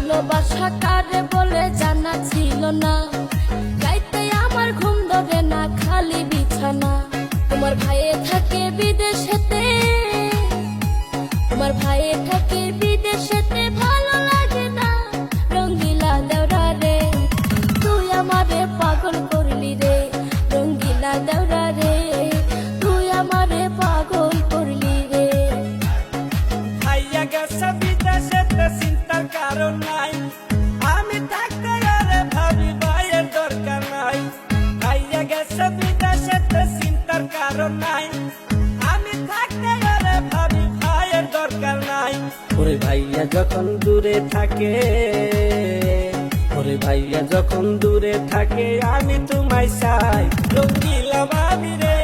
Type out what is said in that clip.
ভালোবাসা কারে বলে জানা ছিল না, রাইতে আমার ঘুম ধরে না, খালি বিছানা। তোমার ভাইয়ে থাকে বিদেশেতে, তোমার ভাইয়ে থাকে বিদেশেতে, ভালো লাগে না রঙ্গিলা দেওরা রে। তুই আমারে পাগল করলি রে রঙ্গিলা দেওরা রে, তুই আমারে পাগল করলি রে। ভাইয়া গেছে বিদেশেতে চিন্তার কারণ নাই, আমি থাকতে আরে ভাবি ভাইয়ের দরকার নাই। ভাইয়া গেছে বিদেশেতে চিন্তার কারণ নাই, আমি থাকতে আরে ভাবি ভাইয়ের দরকার নাই। ওরে ভাইয়া যখন দূরে থাকে, ওরে ভাইয়া যখন দূরে থাকে, আমি তোমায় চাই রঙ্গিলা ভাবি রে।